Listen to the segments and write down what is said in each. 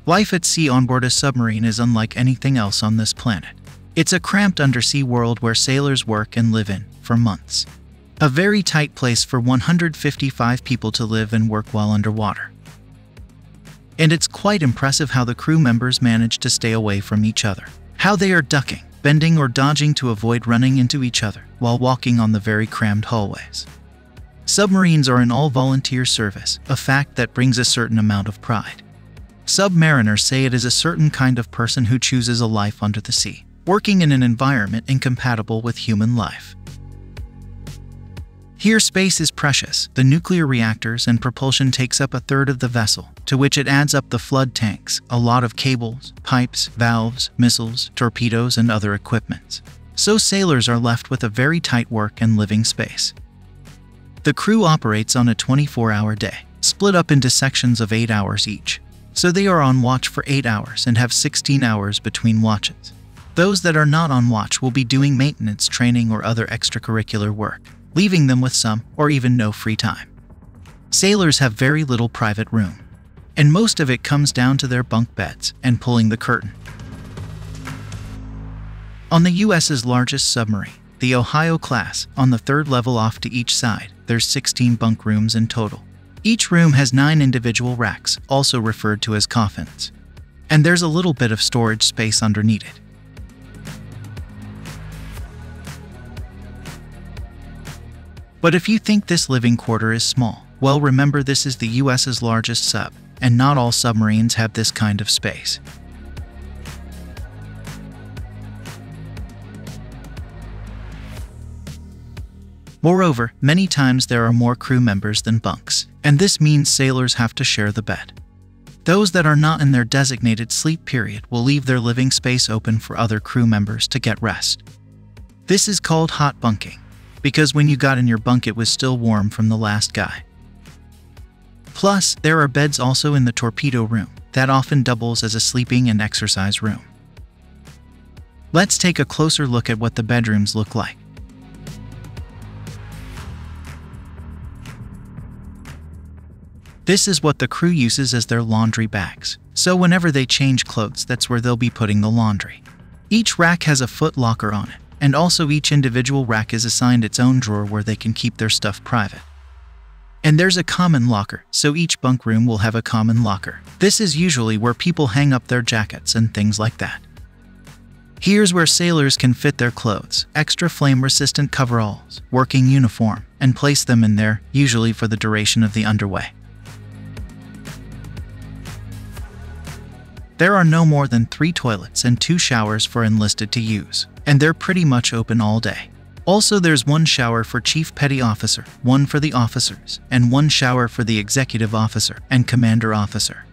Life at sea on board a submarine is unlike anything else on this planet. It's a cramped undersea world where sailors work and live in for months. A very tight place for 155 people to live and work while underwater. And it's quite impressive how the crew members manage to stay away from each other. How they are ducking, bending or dodging to avoid running into each other while walking on the very crammed hallways. Submarines are an all-volunteer service, a fact that brings a certain amount of pride. Submariners say it is a certain kind of person who chooses a life under the sea, working in an environment incompatible with human life. Here space is precious. The nuclear reactors and propulsion takes up a third of the vessel, to which it adds up the flood tanks, a lot of cables, pipes, valves, missiles, torpedoes, and other equipment. So sailors are left with a very tight work and living space. The crew operates on a 24-hour day, split up into sections of 8 hours each. So they are on watch for 8 hours and have 16 hours between watches. Those that are not on watch will be doing maintenance, training, or other extracurricular work, leaving them with some or even no free time. Sailors have very little private room, and most of it comes down to their bunk beds and pulling the curtain. On the US's largest submarine, the Ohio class, on the third level off to each side, there's 16 bunk rooms in total. Each room has 9 individual racks, also referred to as coffins. And there's a little bit of storage space underneath it. But if you think this living quarter is small, well, remember this is the US's largest sub, and not all submarines have this kind of space. Moreover, many times there are more crew members than bunks, and this means sailors have to share the bed. Those that are not in their designated sleep period will leave their living space open for other crew members to get rest. This is called hot bunking, because when you got in your bunk it was still warm from the last guy. Plus, there are beds also in the torpedo room that often doubles as a sleeping and exercise room. Let's take a closer look at what the bedrooms look like. This is what the crew uses as their laundry bags, so whenever they change clothes, that's where they'll be putting the laundry. Each rack has a foot locker on it, and also each individual rack is assigned its own drawer where they can keep their stuff private. And there's a common locker, so each bunk room will have a common locker. This is usually where people hang up their jackets and things like that. Here's where sailors can fit their clothes, extra flame-resistant coveralls, working uniform, and place them in there, usually for the duration of the underway. There are no more than 3 toilets and 2 showers for enlisted to use, and they're pretty much open all day. Also, there's 1 shower for Chief Petty Officer, 1 for the officers, and 1 shower for the Executive Officer and Commander Officer.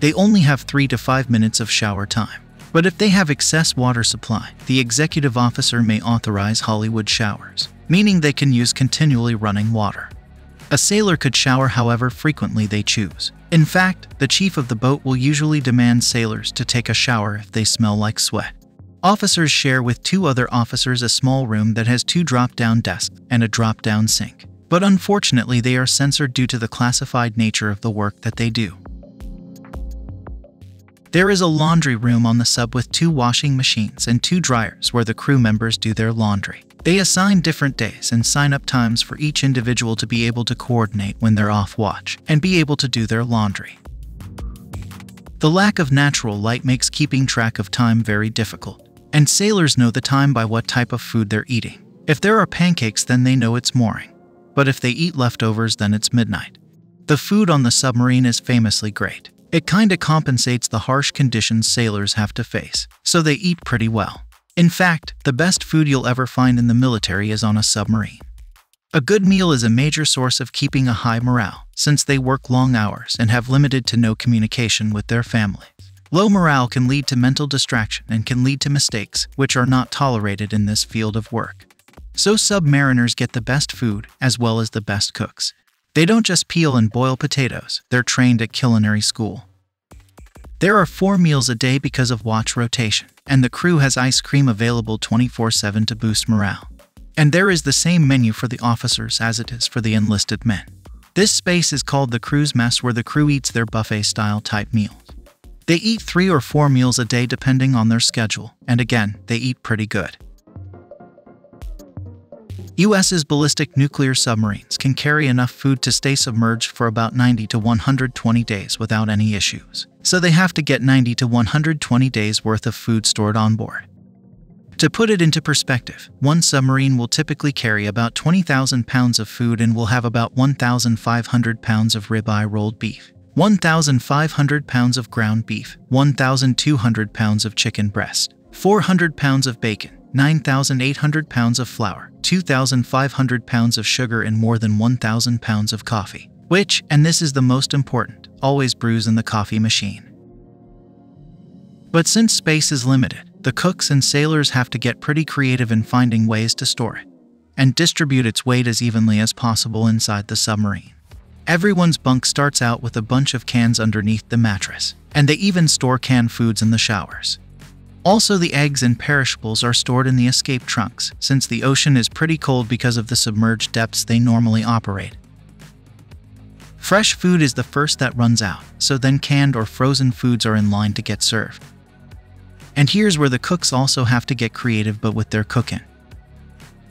They only have 3 to 5 minutes of shower time. But if they have excess water supply, the Executive Officer may authorize Hollywood showers, meaning they can use continually running water. A sailor could shower however frequently they choose. In fact, the chief of the boat will usually demand sailors to take a shower if they smell like sweat. Officers share with 2 other officers a small room that has 2 drop-down desks and a drop-down sink. But unfortunately, they are censored due to the classified nature of the work that they do. There is a laundry room on the sub with 2 washing machines and 2 dryers where the crew members do their laundry. They assign different days and sign-up times for each individual to be able to coordinate when they're off watch and be able to do their laundry. The lack of natural light makes keeping track of time very difficult, and sailors know the time by what type of food they're eating. If there are pancakes, then they know it's morning, but if they eat leftovers, then it's midnight. The food on the submarine is famously great. It kinda compensates the harsh conditions sailors have to face, so they eat pretty well. In fact, the best food you'll ever find in the military is on a submarine. A good meal is a major source of keeping a high morale, since they work long hours and have limited to no communication with their families. Low morale can lead to mental distraction and can lead to mistakes, which are not tolerated in this field of work. So submariners get the best food, as well as the best cooks. They don't just peel and boil potatoes, they're trained at culinary school. There are 4 meals a day because of watch rotation, and the crew has ice cream available 24/7 to boost morale. And there is the same menu for the officers as it is for the enlisted men. This space is called the crew's mess, where the crew eats their buffet-style type meals. They eat 3 or 4 meals a day depending on their schedule, and again, they eat pretty good. US's ballistic nuclear submarines can carry enough food to stay submerged for about 90 to 120 days without any issues. So they have to get 90 to 120 days worth of food stored on board. To put it into perspective, one submarine will typically carry about 20,000 pounds of food and will have about 1,500 pounds of ribeye rolled beef, 1,500 pounds of ground beef, 1,200 pounds of chicken breast, 400 pounds of bacon, 9,800 pounds of flour, 2,500 pounds of sugar, and more than 1,000 pounds of coffee, which, and this is the most important, always brews in the coffee machine. But since space is limited, the cooks and sailors have to get pretty creative in finding ways to store it and distribute its weight as evenly as possible inside the submarine. Everyone's bunk starts out with a bunch of cans underneath the mattress, and they even store canned foods in the showers. Also, the eggs and perishables are stored in the escape trunks, since the ocean is pretty cold because of the submerged depths they normally operate. Fresh food is the first that runs out, so then canned or frozen foods are in line to get served. And here's where the cooks also have to get creative but with their cooking.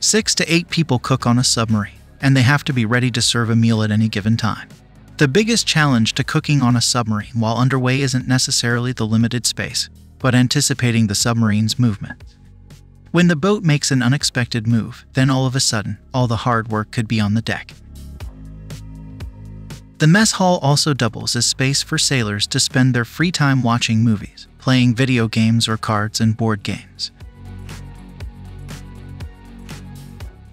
6 to 8 people cook on a submarine, and they have to be ready to serve a meal at any given time. The biggest challenge to cooking on a submarine while underway isn't necessarily the limited space, but anticipating the submarine's movement. When the boat makes an unexpected move, then all of a sudden, all the hard work could be on the deck. The mess hall also doubles as space for sailors to spend their free time watching movies, playing video games or cards and board games.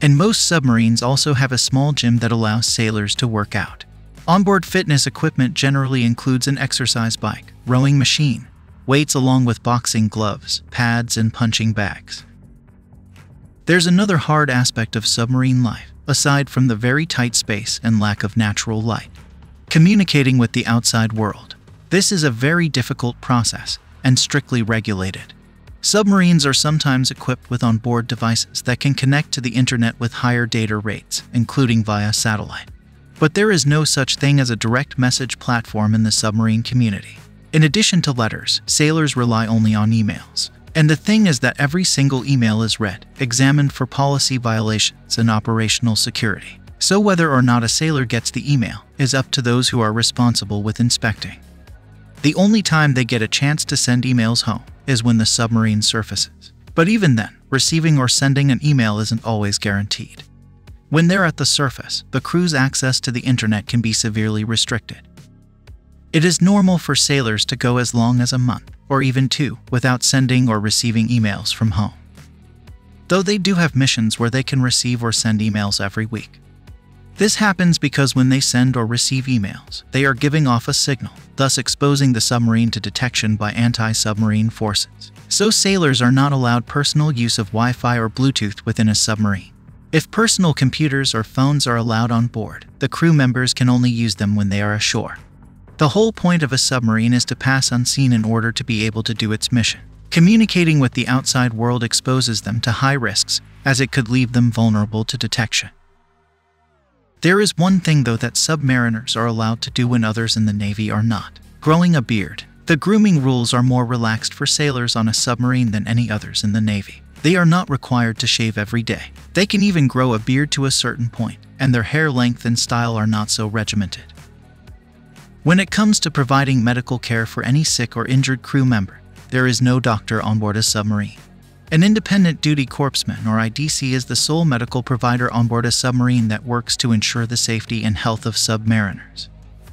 And most submarines also have a small gym that allows sailors to work out. Onboard fitness equipment generally includes an exercise bike, rowing machine, weights along with boxing gloves, pads, and punching bags. There's another hard aspect of submarine life, aside from the very tight space and lack of natural light: communicating with the outside world. This is a very difficult process and strictly regulated. Submarines are sometimes equipped with onboard devices that can connect to the internet with higher data rates, including via satellite. But there is no such thing as a direct message platform in the submarine community. In addition to letters, sailors rely only on emails. And the thing is that every single email is read, examined for policy violations and operational security. So whether or not a sailor gets the email is up to those who are responsible with inspecting. The only time they get a chance to send emails home is when the submarine surfaces. But even then, receiving or sending an email isn't always guaranteed. When they're at the surface, the crew's access to the internet can be severely restricted. It is normal for sailors to go as long as a month, or even 2, without sending or receiving emails from home. Though they do have missions where they can receive or send emails every week. This happens because when they send or receive emails, they are giving off a signal, thus exposing the submarine to detection by anti-submarine forces. So sailors are not allowed personal use of Wi-Fi or Bluetooth within a submarine. If personal computers or phones are allowed on board, the crew members can only use them when they are ashore. The whole point of a submarine is to pass unseen in order to be able to do its mission. Communicating with the outside world exposes them to high risks, as it could leave them vulnerable to detection. There is one thing though that submariners are allowed to do when others in the Navy are not: growing a beard. The grooming rules are more relaxed for sailors on a submarine than any others in the Navy. They are not required to shave every day. They can even grow a beard to a certain point, and their hair length and style are not so regimented. When it comes to providing medical care for any sick or injured crew member, there is no doctor on board a submarine. An independent duty corpsman or IDC is the sole medical provider on board a submarine that works to ensure the safety and health of submariners.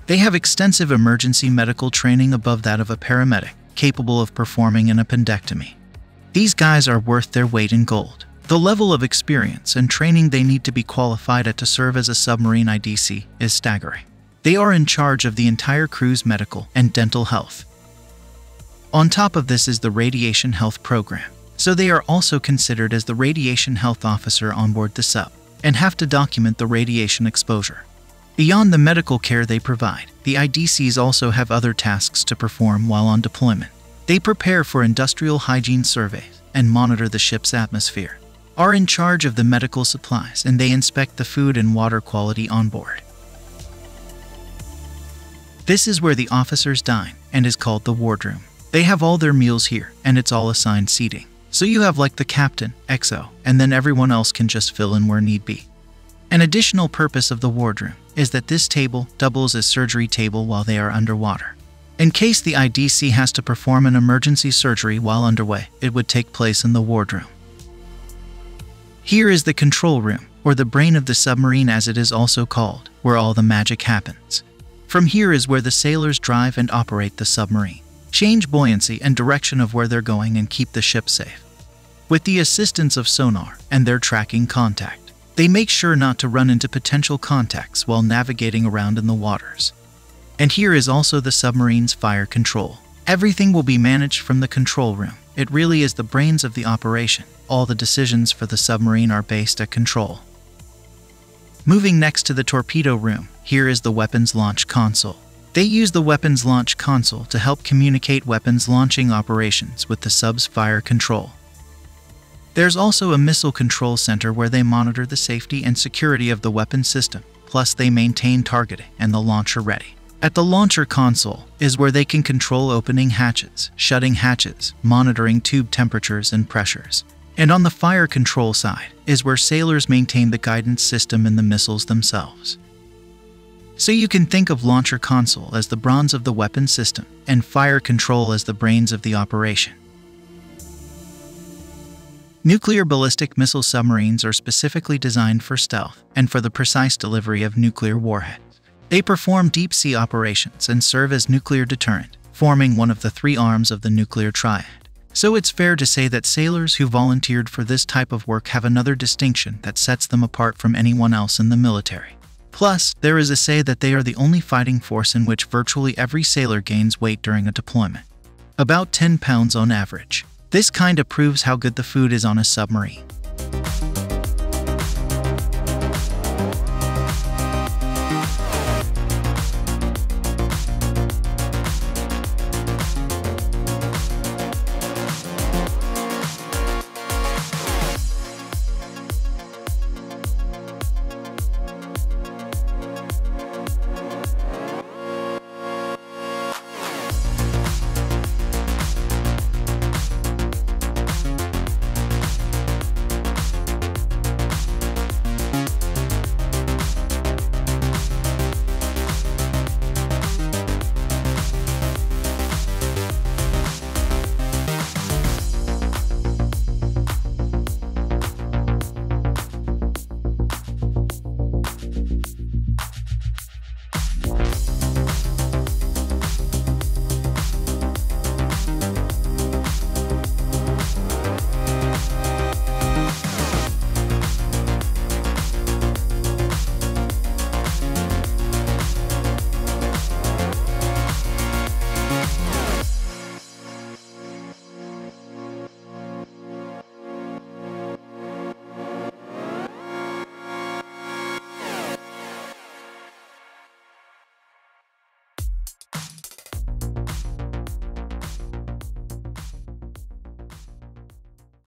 They have extensive emergency medical training above that of a paramedic, capable of performing an appendectomy. These guys are worth their weight in gold. The level of experience and training they need to be qualified at to serve as a submarine IDC is staggering. They are in charge of the entire crew's medical and dental health. On top of this is the radiation health program, so they are also considered as the radiation health officer on board the sub, and have to document the radiation exposure. Beyond the medical care they provide, the IDCs also have other tasks to perform while on deployment. They prepare for industrial hygiene surveys and monitor the ship's atmosphere, are in charge of the medical supplies, and they inspect the food and water quality on board. This is where the officers dine and is called the wardroom. They have all their meals here, and it's all assigned seating. So you have like the captain, XO, and then everyone else can just fill in where need be. An additional purpose of the wardroom is that this table doubles as surgery table while they are underwater. In case the IDC has to perform an emergency surgery while underway, it would take place in the wardroom. Here is the control room, or the brain of the submarine as it is also called, where all the magic happens. From here is where the sailors drive and operate the submarine, change buoyancy and direction of where they're going, and keep the ship safe. With the assistance of sonar and their tracking contact, they make sure not to run into potential contacts while navigating around in the waters. And here is also the submarine's fire control. Everything will be managed from the control room. It really is the brains of the operation. All the decisions for the submarine are based at control. Moving next to the torpedo room, here is the weapons launch console. They use the weapons launch console to help communicate weapons launching operations with the sub's fire control. There's also a missile control center where they monitor the safety and security of the weapon system, plus they maintain targeting and the launcher ready. At the launcher console is where they can control opening hatches, shutting hatches, monitoring tube temperatures and pressures. And on the fire control side is where sailors maintain the guidance system and the missiles themselves. So you can think of launcher console as the brains of the weapon system and fire control as the brains of the operation. Nuclear ballistic missile submarines are specifically designed for stealth and for the precise delivery of nuclear warheads. They perform deep-sea operations and serve as nuclear deterrent, forming one of the three arms of the nuclear triad. So it's fair to say that sailors who volunteered for this type of work have another distinction that sets them apart from anyone else in the military. Plus, there is a say that they are the only fighting force in which virtually every sailor gains weight during a deployment. About 10 pounds on average. This kinda proves how good the food is on a submarine.